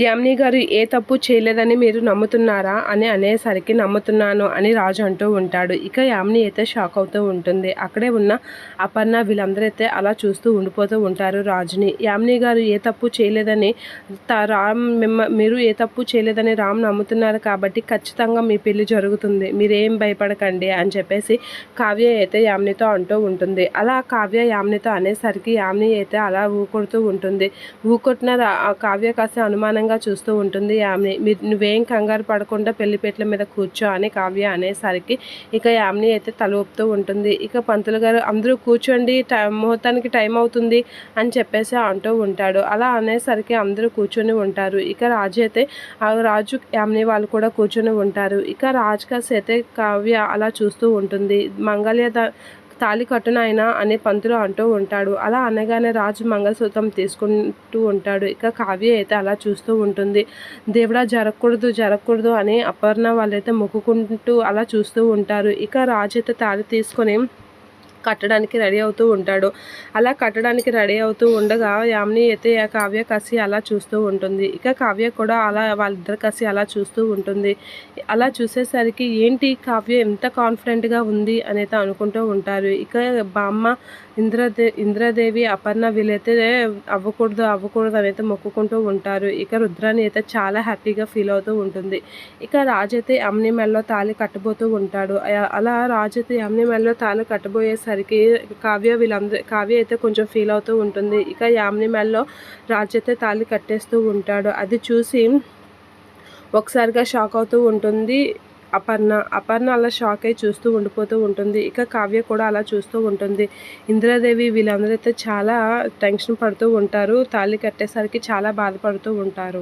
యామిని గారు ఏ తప్పు చేయలేదని మీరు నమ్ముతున్నారా అని అనేసరికి నమ్ముతున్నాను అని రాజు అంటూ ఉంటాడు. ఇక యామిని అయితే షాక్ అవుతూ ఉంటుంది. అక్కడే ఉన్న అపర్ణ వీళ్ళందరూ అయితే అలా చూస్తూ ఉండిపోతూ ఉంటారు రాజుని. యామిని గారు ఏ తప్పు చేయలేదని మీరు ఏ తప్పు చేయలేదని రామ్ నమ్ముతున్నారు కాబట్టి ఖచ్చితంగా మీ పెళ్లి జరుగుతుంది, మీరేం భయపడకండి అని చెప్పేసి కావ్య అయితే యామినితో అంటూ ఉంటుంది. అలా కావ్య యామినితో అనేసరికి యామిని అయితే అలా ఊకొడుతూ ఉంటుంది. ఊకొట్టిన కావ్య కాస్త అనుమానంగా చూస్తూ ఉంటుంది యామిని. నువ్వేం కంగారు పడకుండా పెళ్లిపేటల మీద కూర్చో అని కావ్య అనేసరికి ఇక యామిని అయితే తల ఊపుతూ ఉంటుంది. ఇక పంతులు గారు అందరూ కూర్చోండి, ముహూర్తానికి టైం అవుతుంది అని చెప్పేసి అంటూ ఉంటాడు. అలా అనేసరికి అందరూ కూర్చొని ఉంటారు. ఇక రాజు అయితే రాజు యామిని వాళ్ళు కూడా కూర్చొని ఉంటారు. ఇక రాజు కాస్త అయితే కావ్య అలా చూస్తూ ఉంటుంది. మంగళ్య తాళి కట్టునాయన అని పంతులు అంటూ ఉంటాడు. అలా అనగానే రాజు మంగళసూత్రం తీసుకుంటూ ఉంటాడు. ఇక కావ్య అయితే అలా చూస్తూ ఉంటుంది. దేవుడా జరగకూడదు అని అపర్ణ వాళ్ళైతే మొక్కుకుంటూ అలా చూస్తూ ఉంటారు. ఇక రాజు అయితే తాళి తీసుకొని కట్టడానికి రెడీ అవుతూ ఉంటాడు. అలా కట్టడానికి రెడీ అవుతూ ఉండగా యామిని అయితే కావ్య కసి అలా చూస్తూ ఉంటుంది. ఇక కావ్య కూడా అలా వాళ్ళిద్దరు కసి అలా చూస్తూ ఉంటుంది. అలా చూసేసరికి ఏంటి కావ్య ఎంత కాన్ఫిడెంట్గా ఉంది అనేది అనుకుంటూ ఉంటారు. ఇక బామ్మ ఇంద్రదేవి అపర్ణ వీళ్ళైతే అవ్వకూడదు అనేది మొక్కుకుంటూ ఉంటారు. ఇక రుద్రాని అయితే చాలా హ్యాపీగా ఫీల్ అవుతూ ఉంటుంది. ఇక రాజు అయితే యామిని మెడలో తాళి కట్టబోతూ ఉంటాడు. అలా రాజు అయితే యామిని మెడలో తాళి కట్టబోయేసరికి కావ్య అయితే కొంచెం ఫీల్ అవుతూ ఉంటుంది. ఇక యామిని మెడలో రాజు అయితే తాళి కట్టేస్తూ ఉంటాడు. అది చూసి ఒకసారిగా షాక్ అవుతూ ఉంటుంది అపర్ణ అలా షాక్ అయి చూస్తూ ఉండిపోతూ ఉంటుంది. ఇక కావ్య కూడా అలా చూస్తూ ఉంటుంది. ఇంద్రాదేవి వీళ్ళందరూ అయితే చాలా టెన్షన్ పడుతూ ఉంటారు. తాళి కట్టేసరికి చాలా బాధపడుతూ ఉంటారు.